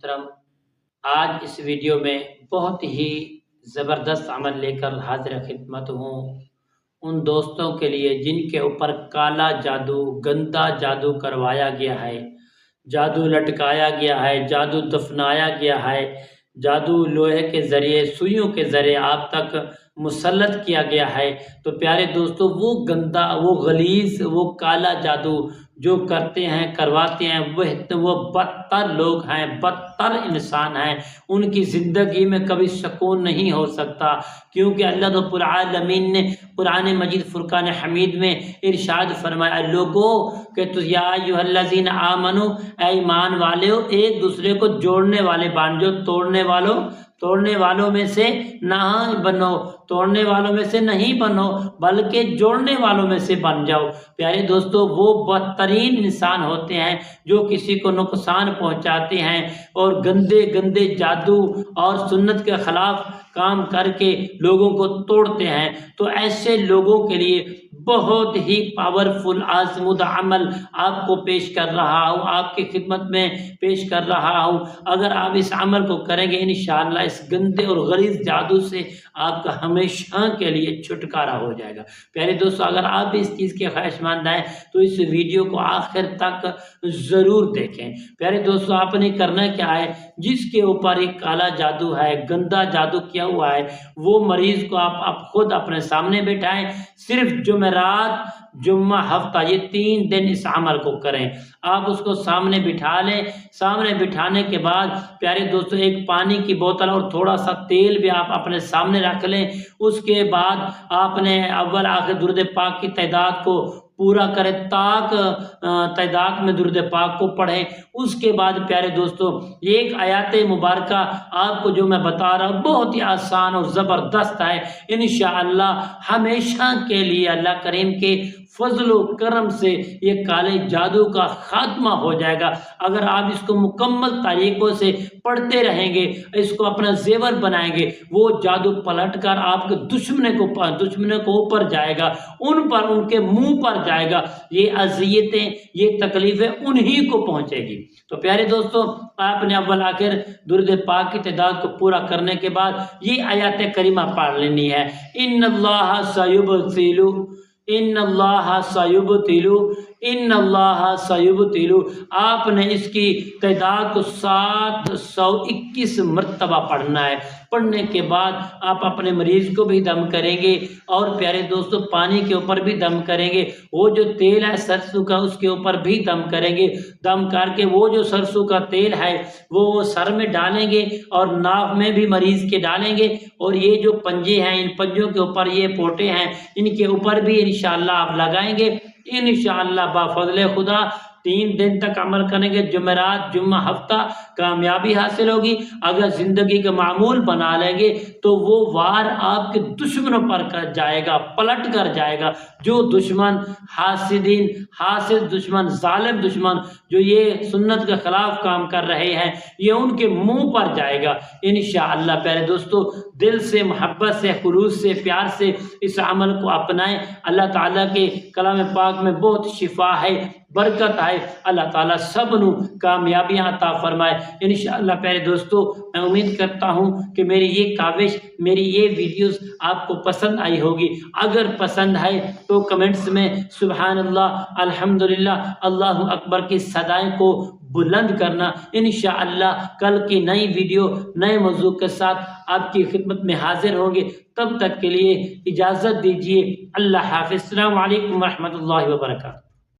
محترم، آج اس ویڈیو میں بہت ہی زبردست عمل لے کر حاضر خدمت ہوں ان دوستوں کے لیے جن کے اوپر کالا جادو، گندا جادو کروایا گیا ہے، جادو لٹکایا گیا ہے، جادو دفنایا گیا ہے، جادو لوہے کے ذریعے، سوئیوں کے ذریعے آپ تک مسلط کیا گیا ہے۔ تو پیارے دوستو، وہ گندا، وہ غلیظ، وہ کالا جادو جو کرتے ہیں، کرواتے ہیں، وہ بدتر لوگ ہیں، بدتر انسان ہیں۔ ان کی زندگی میں کبھی سکون نہیں ہو سکتا، کیونکہ اللہ رب العالمین نے قرآن مجید فرقان حمید میں ارشاد فرمایا، لوگو کہ تو یا ایھا الذین آمنو، اے ایمان والو، ایک دوسرے کو جوڑنے والے بن جو، توڑنے والوں میں سے نہ بنو، توڑنے والوں میں سے نہیں بنو، بلکہ جوڑنے والوں میں سے بن جاؤ۔ پیارے دوستو، وہ بدترین انسان ہوتے ہیں جو کسی کو نقصان پہنچاتے ہیں اور گندے گندے جادو اور سنت کے خلاف کام کر کے لوگوں کو توڑتے ہیں۔ تو ایسے لوگوں کے لیے بہت ہی پاورفل آزمودہ عمل آپ کو پیش کر رہا ہوں، آپ کی خدمت میں پیش کر رہا ہوں۔ اگر آپ اس عمل کو کریں گے، انشاءاللہ اس گندے اور غلیظ جادو سے آپ کا ہمیشہ کے لیے چھٹکارا ہو جائے گا۔ پیارے دوستو، اگر آپ بھی اس چیز کے خواہش مند ہیں تو اس ویڈیو کو آخر تک ضرور دیکھیں۔ پیارے دوستو، آپ نے کرنا کیا ہے، جس کے اوپر ایک کالا جادو ہے، گندا جادو کیا ہوا ہے، وہ مریض کو آپ خود اپنے سامنے بٹھائیں، صرف جمعرات، جمعہ، ہفتہ، یہ 3 دن اس عمل کو کریں۔ آپ اس کو سامنے بٹھا لیں۔ سامنے بٹھانے کے بعد پیارے دوستو، ایک پانی کی بوتل اور تھوڑا سا تیل بھی آپ اپنے سامنے رکھ لیں۔ اس کے بعد آپ نے اول آخر درود پاک کی تعداد کو پورا کریں، تاک تعداد میں درود پاک کو پڑھیں۔ اس کے بعد پیارے دوستو، یہ ایک آیات مبارکہ آپ کو جو میں بتا رہا ہوں بہت ہی آسان اور زبردست ہے۔ انشاءاللہ ہمیشہ کے لیے اللہ کریم کے فضل و کرم سے یہ کالے جادو کا خاتمہ ہو جائے گا۔ اگر آپ اس کو مکمل طریقوں سے پڑھتے رہیں گے، اس کو اپنا زیور بنائیں گے، وہ جادو پلٹ کر آپ کے دشمنوں کو اوپر جائے گا، ان پر، ان کے منہ پر جائے گا۔ یہ اذیتیں، یہ تکلیفیں انہی کو پہنچے گی۔ تو پیارے دوستو، آپ نے اول آخر درود پاک کی تعداد کو پورا کرنے کے بعد یہ آیات کریمہ پڑھ لینی ہے، ان اللہ سیبطل، ان اللہ سیبطل، ان اللہ سیبطل۔ آپ نے اس کی تعداد کو 721 مرتبہ پڑھنا ہے۔ پڑھنے کے بعد آپ اپنے مریض کو بھی دم کریں گے اور پیارے دوستو پانی کے اوپر بھی دم کریں گے۔ وہ جو تیل ہے سرسوں کا، اس کے اوپر بھی دم کریں گے۔ دم کر کے وہ جو سرسوں کا تیل ہے وہ سر میں ڈالیں گے اور ناف میں بھی مریض کے ڈالیں گے، اور یہ جو پنجے ہیں، ان پنجوں کے اوپر یہ پوٹے ہیں، ان کے اوپر بھی انشاءاللہ آپ لگائیں گے۔ انشاءاللہ بفضل خدا 3 دن تک عمل کریں گے، جمعرات، جمعہ، ہفتہ، کامیابی حاصل ہوگی۔ اگر زندگی کا معمول بنا لیں گے تو وہ وار آپ کے دشمنوں پر کر جائے گا، پلٹ کر جائے گا۔ جو دشمن، حاسدین، حاسد دشمن، ظالم دشمن جو یہ سنت کے خلاف کام کر رہے ہیں، یہ ان کے منہ پر جائے گا انشاءاللہ۔ پیارے دوستو، دل سے، محبت سے، خلوص سے، پیار سے اس عمل کو اپنائیں۔ اللہ تعالیٰ کے کلام پاک میں بہت شفا ہے، برکت ہے۔ اللہ تعالیٰ سب نو کامیابیاں عطا فرمائے انشاءاللہ۔ پیارے دوستو، میں امید کرتا ہوں کہ میری یہ کاوش، میری یہ ویڈیوز آپ کو پسند آئی ہوگی۔ اگر پسند ہے تو کمنٹس میں سبحان اللہ، الحمدللہ، اللہ اکبر کی صدائیں کو بلند کرنا۔ انشاءاللہ کل کی نئی ویڈیو، نئے موضوع کے ساتھ آپ کی خدمت میں حاضر ہوں گے۔ تب تک کے لیے اجازت دیجیے، اللہ حافظ، السلام علیکم ورحمۃ اللہ وبرکاتہ۔